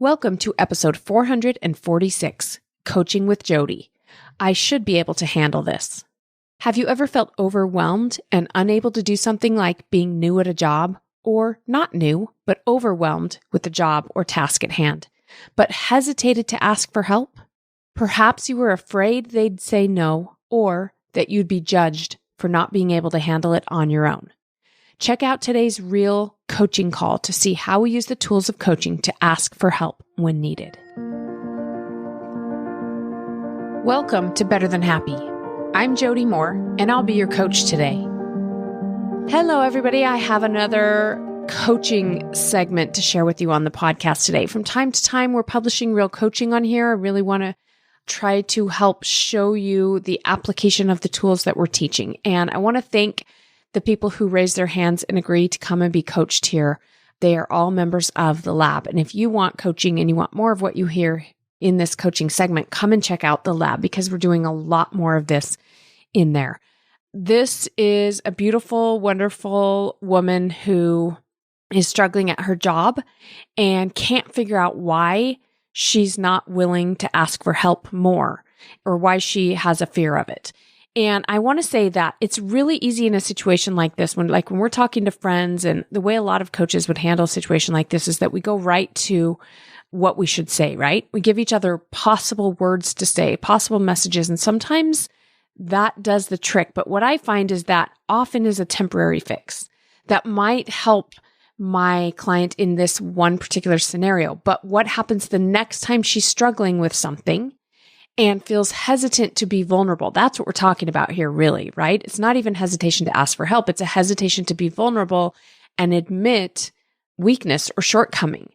Welcome to episode 446, Coaching with Jody. I should be able to handle this. Have you ever felt overwhelmed and unable to do something like being new at a job, or not new, but overwhelmed with the job or task at hand, but hesitated to ask for help? Perhaps you were afraid they'd say no, or that you'd be judged for not being able to handle it on your own. Check out today's real coaching call to see how we use the tools of coaching to ask for help when needed. Welcome to Better Than Happy. I'm Jody Moore, and I'll be your coach today. Hello, everybody. I have another coaching segment to share with you on the podcast today. From time to time, we're publishing real coaching on here. I really want to try to help show you the application of the tools that we're teaching. And I want to thank the people who raised their hands and agree to come and be coached here. They are all members of the lab. And if you want coaching and you want more of what you hear in this coaching segment, come and check out the lab because we're doing a lot more of this in there. This is a beautiful, wonderful woman who is struggling at her job and can't figure out why she's not willing to ask for help more or why she has a fear of it. And I want to say that it's really easy in a situation like this when we're talking to friends, and the way a lot of coaches would handle a situation like this is that we go right to what we should say, right? We give each other possible words to say, possible messages, and sometimes that does the trick. But what I find is that often is a temporary fix that might help my client in this one particular scenario. But what happens the next time she's struggling with something and feels hesitant to be vulnerable? That's what we're talking about here, really, right? It's not even hesitation to ask for help. It's a hesitation to be vulnerable and admit weakness or shortcoming.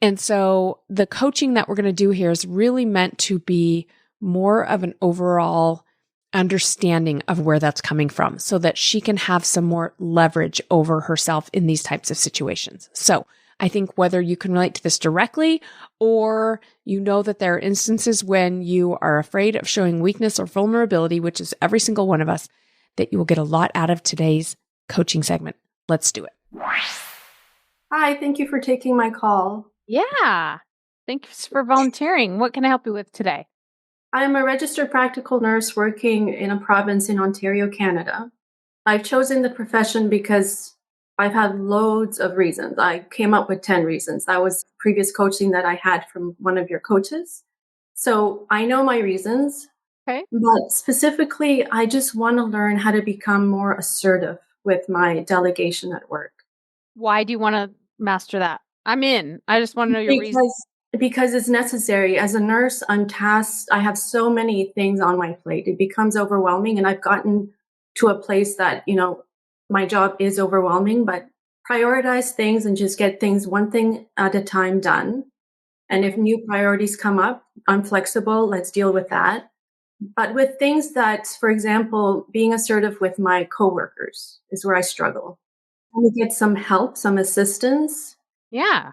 And so the coaching that we're going to do here is really meant to be more of an overall understanding of where that's coming from so that she can have some more leverage over herself in these types of situations. So I think whether you can relate to this directly or you know that there are instances when you are afraid of showing weakness or vulnerability, which is every single one of us, that you will get a lot out of today's coaching segment. Let's do it. Hi, thank you for taking my call. Yeah. Thanks for volunteering. What can I help you with today? I'm a registered practical nurse working in a province in Ontario, Canada. I've chosen the profession because I've had loads of reasons. I came up with 10 reasons. That was previous coaching that I had from one of your coaches. So I know my reasons. Okay. But specifically, I just want to learn how to become more assertive with my delegation at work. Why do you want to master that? I'm in. I just want to know your reasons. Because it's necessary. As a nurse, I'm tasked. I have so many things on my plate. It becomes overwhelming. And I've gotten to a place that, my job is overwhelming, but prioritize things and just get things one thing at a time done. And if new priorities come up, I'm flexible. Let's deal with that. But with things that, for example, being assertive with my coworkers is where I struggle. I want to get some help, some assistance. Yeah,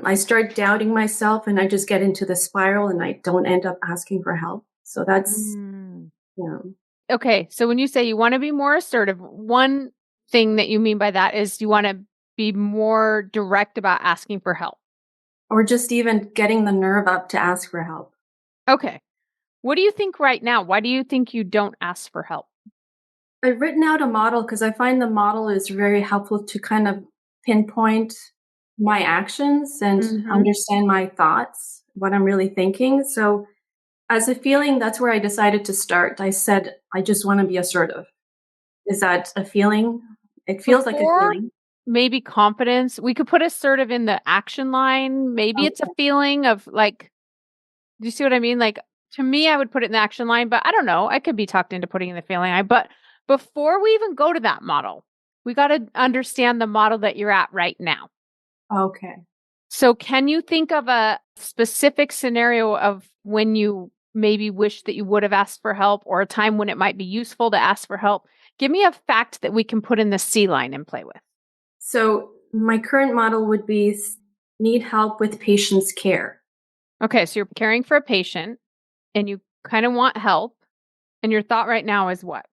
I start doubting myself and I just get into the spiral and I don't end up asking for help. So that's, yeah. Okay. So when you say you want to be more assertive, one thing that you mean by that is you want to be more direct about asking for help. Or just even getting the nerve up to ask for help. Okay. What do you think right now? Why do you think you don't ask for help? I've written out a model because I find the model is very helpful to kind of pinpoint my actions and understand my thoughts, what I'm really thinking. So as a feeling, that's where I decided to start. I said, I just want to be assertive. Is that a feeling? It feels like a feeling. Maybe confidence. We could put assertive in the action line. Maybe it's a feeling of do you see what I mean? To me, I would put it in the action line, but I don't know. I could be talked into putting in the feeling line. But before we even go to that model, we got to understand the model that you're at right now. Okay. So can you think of a specific scenario of when you maybe wish that you would have asked for help or a time when it might be useful to ask for help? Give me a fact that we can put in the C line and play with. So my current model would be need help with patient's care. Okay. So you're caring for a patient and you kind of want help. And your thought right now is what?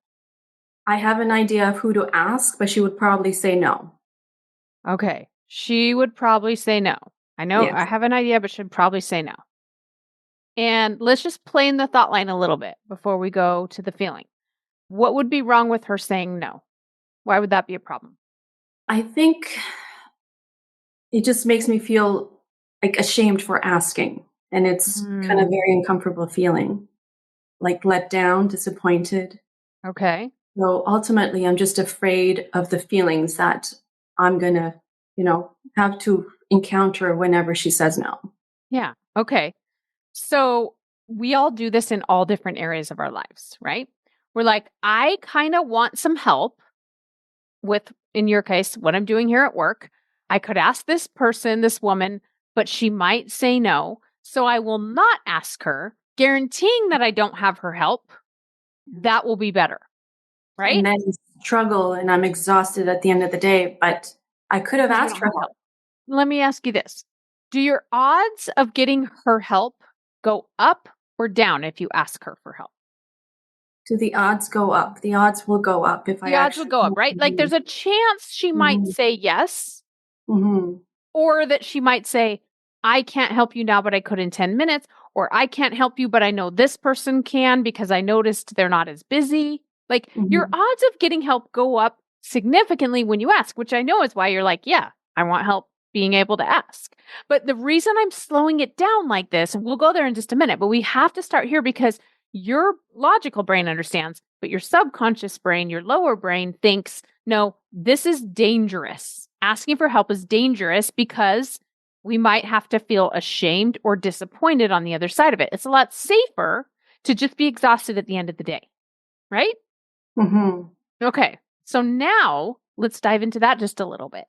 I have an idea of who to ask, but she would probably say no. Okay. She would probably say no. I know I Yes. have an idea, but should probably say no. And let's just play in the thought line a little bit before we go to the feeling. What would be wrong with her saying no? Why would that be a problem? I think it just makes me feel like ashamed for asking. And it's kind of Mm, very uncomfortable feeling, like let down, disappointed. okay. So ultimately, I'm just afraid of the feelings that I'm going to, have to encounter whenever she says no. Yeah. Okay. So we all do this in all different areas of our lives, right? We're like, I kind of want some help with, in your case, what I'm doing here at work. I could ask this person, this woman, but she might say no. So I will not ask her, guaranteeing that I don't have her help. That will be better, right? And then struggle and I'm exhausted at the end of the day, but I could have Because you asked don't for have help. help. Let me ask you this. Do your odds of getting her help go up or down if you ask her for help? Do the odds go up? The odds will go up if I The odds would actually. go up, right? Like there's a chance she might Mhm, say yes, mhm, or that she might say, I can't help you now, but I could in 10 minutes, or I can't help you, but I know this person can because I noticed they're not as busy. Like your mhm. odds of getting help go up significantly when you ask, which I know is why you're like, yeah, I want help being able to ask. But the reason I'm slowing it down like this, and we'll go there in just a minute, but we have to start here because your logical brain understands, but your subconscious brain, your lower brain thinks, no, this is dangerous. Asking for help is dangerous because we might have to feel ashamed or disappointed on the other side of it. It's a lot safer to just be exhausted at the end of the day, right? Mhm. Okay. So now let's dive into that just a little bit.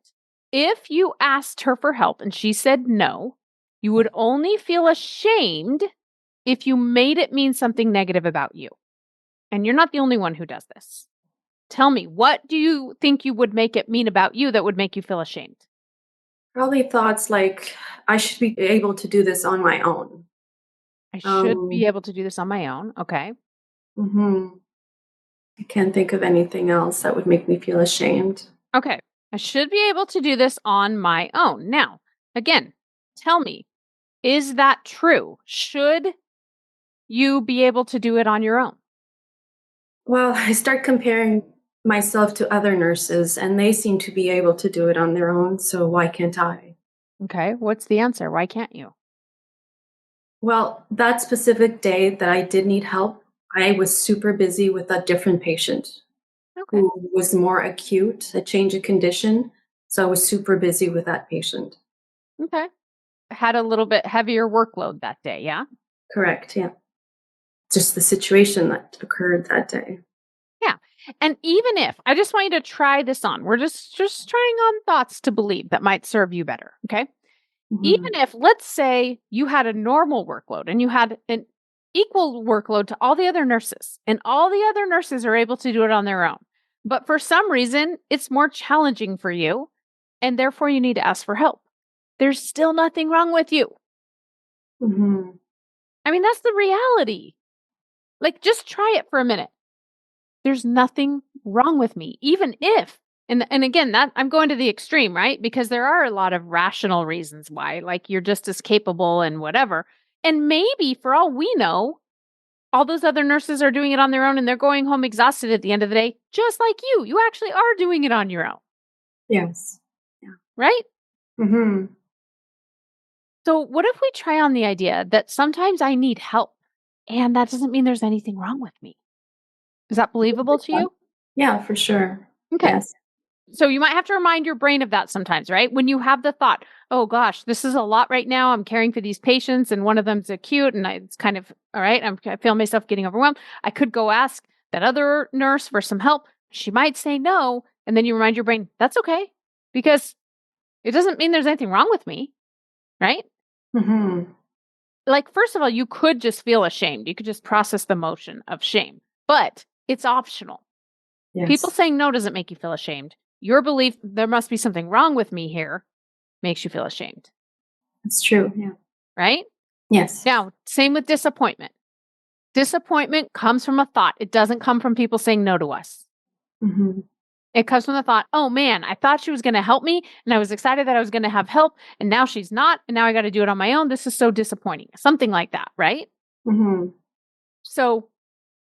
If you asked her for help and she said no, you would only feel ashamed if you made it mean something negative about you. And you're not the only one who does this. Tell me, what do you think you would make it mean about you that would make you feel ashamed? Probably thoughts like I should be able to do this on my own. I should be Um, able to do this on my own. Okay. mhm. I can't think of anything else that would make me feel ashamed. Okay. I should be able to do this on my own. Now, again, tell me, is that true? Should you be able to do it on your own? Well, I start comparing myself to other nurses, and they seem to be able to do it on their own, so why can't I? Okay. What's the answer? Why can't you? Well, that specific day that I did need help, I was super busy with a different patient Okay. who was more acute, a change of condition. So I was super busy with that patient. Okay. Had a little bit heavier workload that day. Yeah. Correct. Yeah. Just the situation that occurred that day. Yeah. And even if I just want you to try this on, we're just trying on thoughts to believe that might serve you better. Okay. Even Hmm. if, let's say, you had a normal workload and you had an equal workload to all the other nurses, and all the other nurses are able to do it on their own. But for some reason, it's more challenging for you, and therefore you need to ask for help. There's still nothing wrong with you. Hmm. I mean, that's the reality. Like, just try it for a minute. There's nothing wrong with me, even if, and again, that I'm going to the extreme, right? Because there are a lot of rational reasons why, like you're just as capable and whatever. And maybe for all we know, all those other nurses are doing it on their own and they're going home exhausted at the end of the day, just like you. You actually are doing it on your own, Yes. Yeah. right? Hmm. So, what if we try on the idea that sometimes I need help and that doesn't mean there's anything wrong with me? Is that believable to you? Yeah, for sure. Okay. Yes. So you might have to remind your brain of that sometimes, right? When you have the thought, oh gosh, this is a lot right now. I'm caring for these patients and one of them's acute and it's kind of, all right, I feel myself getting overwhelmed. I could go ask that other nurse for some help. She might say no. And then you remind your brain, that's okay because it doesn't mean there's anything wrong with me, right? Hmm. Like, first of all, you could just feel ashamed. You could just process the emotion of shame, but it's optional. People Yes. saying no doesn't make you feel ashamed. Your belief there must be something wrong with me here makes you feel ashamed, It's true. Yeah. right? Yes. Now, same with disappointment. Disappointment comes from a thought. It doesn't come from people saying no to us. Hmm. It comes from the thought, oh man, I thought she was going to help me and I was excited that I was going to have help and now she's not. And now I got to do it on my own. This is so disappointing. Something like that, right? Mm-hmm. So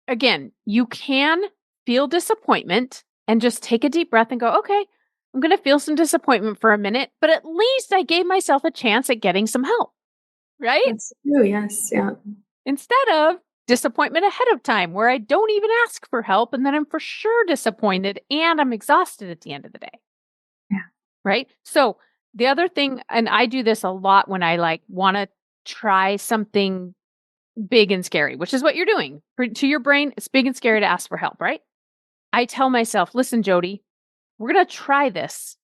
again, you can feel disappointment and just take a deep breath and go, okay, I'm going to feel some disappointment for a minute, but at least I gave myself a chance at getting some help, right? That's true. Yes. Yeah. Instead of disappointment ahead of time where I don't even ask for help and then I'm for sure disappointed and I'm exhausted at the end of the day. Yeah. Right? So the other thing, and I do this a lot when I want to try something big and scary, which is what you're doing. To your brain, it's big and scary to ask for help, right? I tell myself, listen, Jody, we're going to try this.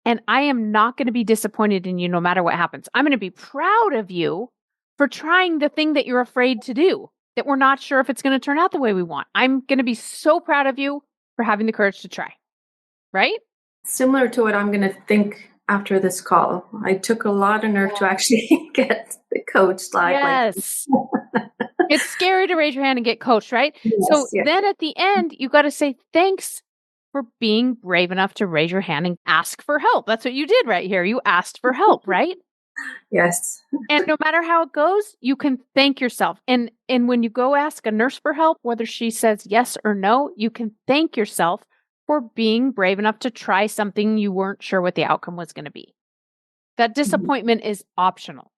And I am not going to be disappointed in you no matter what happens. I'm going to be proud of you for trying the thing that you're afraid to do, that we're not sure if it's going to turn out the way we want. I'm going to be so proud of you for having the courage to try. Right? Similar to what I'm going to think after this call. I took a lot of nerve to actually get the coach Yes. It's scary to raise your hand and get coached, right? Yes, so yes. Then at the end, you got to say thanks for being brave enough to raise your hand and ask for help. That's what you did right here. You asked for help, right? Yes. And no matter how it goes, you can thank yourself. And when you go ask a nurse for help, whether she says yes or no, you can thank yourself for being brave enough to try something you weren't sure what the outcome was going to be. That disappointment is optional.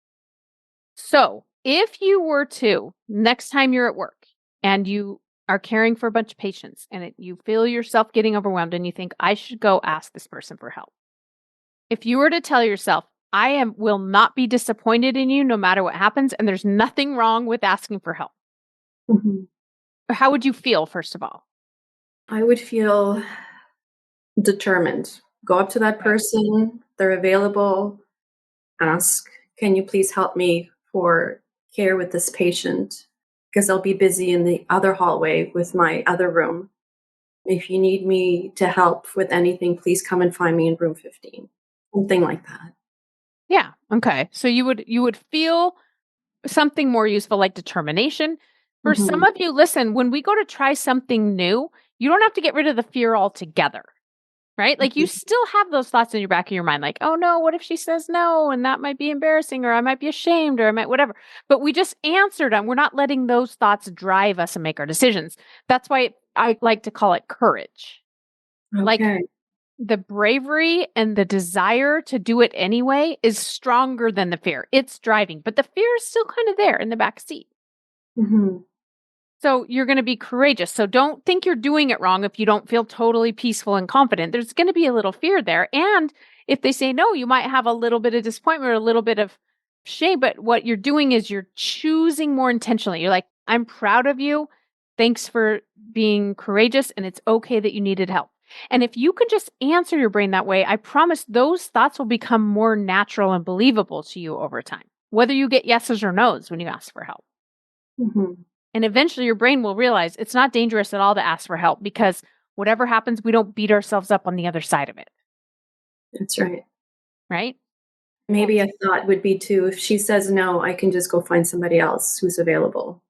So if you were to, next time you're at work and you are caring for a bunch of patients and you feel yourself getting overwhelmed and you think, I should go ask this person for help. If you were to tell yourself, will not be disappointed in you no matter what happens, and there's nothing wrong with asking for help. Mm-hmm. How would you feel, first of all? I would feel determined. Go up to that person, they're available, ask, can you please help me for care with this patient? Because I'll be busy in the other hallway with my other room. If you need me to help with anything, please come and find me in room 15. Something like that. Yeah. Okay. So you would feel something more useful, like determination. For Mm-hmm. some of you, listen, when we go to try something new, you don't have to get rid of the fear altogether. Right? Like you still have those thoughts in your back of your mind, like, oh no, what if she says no? And that might be embarrassing, or I might be ashamed, or I might whatever. But we just answered them. We're not letting those thoughts drive us and make our decisions. That's why I like to call it courage. Okay. Like the bravery and the desire to do it anyway is stronger than the fear. It's driving, but the fear is still kind of there in the back seat. Mm-hmm. So you're going to be courageous. So don't think you're doing it wrong if you don't feel totally peaceful and confident. There's going to be a little fear there. And if they say no, you might have a little bit of disappointment or a little bit of shame. But what you're doing is you're choosing more intentionally. You're like, I'm proud of you. Thanks for being courageous. And it's okay that you needed help. And if you can just answer your brain that way, I promise those thoughts will become more natural and believable to you over time, whether you get yeses or nos when you ask for help. Mm-hmm. And eventually your brain will realize it's not dangerous at all to ask for help because whatever happens, we don't beat ourselves up on the other side of it. That's right. Right? Maybe a thought would be too, if she says no, I can just go find somebody else who's available.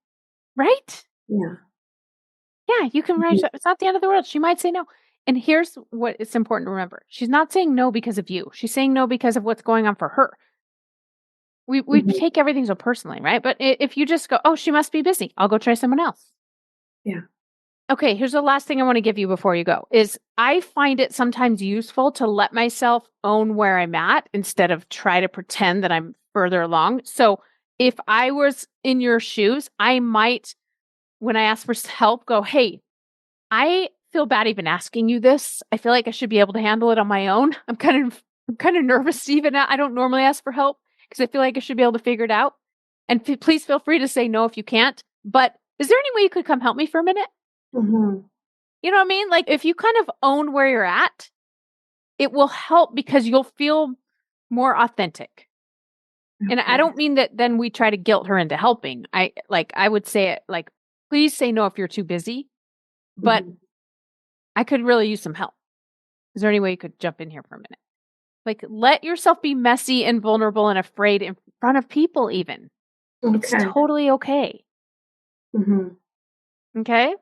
Right? Yeah. Yeah, you can write. It's not the end of the world. She might say no. And here's what it's important to remember. She's not saying no because of you. She's saying no because of what's going on for her. We Mm-hmm. take everything so personally, right? But if you just go, oh, she must be busy. I'll go try someone else. Yeah. Okay, here's the last thing I want to give you before you go is I find it sometimes useful to let myself own where I'm at instead of try to pretend that I'm further along. So if I was in your shoes, I might, when I ask for help, go, hey, I feel bad even asking you this. I feel like I should be able to handle it on my own. I'm kind of nervous even. I don't normally ask for help because I feel like I should be able to figure it out. And please feel free to say no if you can't. But is there any way you could come help me for a minute? Mm-hmm. You know what I mean? Like if you kind of own where you're at, it will help because you'll feel more authentic. Okay. And I don't mean that then we try to guilt her into helping. I would say it like, please say no if you're too busy, but I could really use some help. Is there any way you could jump in here for a minute? Like let yourself be messy and vulnerable and afraid in front of people even. Okay. It's totally okay. Mm-hmm. Okay?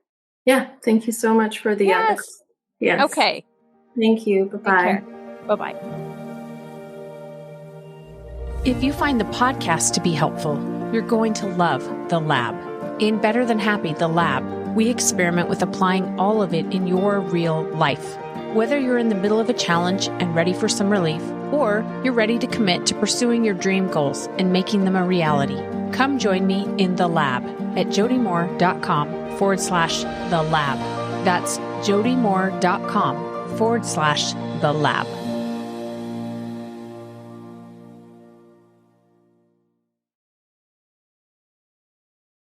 Yeah. Thank you so much for the yes. yes. Okay. Thank you. Take Bye-bye. care. Bye-bye. If you find the podcast to be helpful, you're going to love The Lab. In Better Than Happy, The Lab, we experiment with applying all of it in your real life. Whether you're in the middle of a challenge and ready for some relief, or you're ready to commit to pursuing your dream goals and making them a reality, come join me in The Lab at jodymore.com/The Lab. That's jodymore.com/The Lab.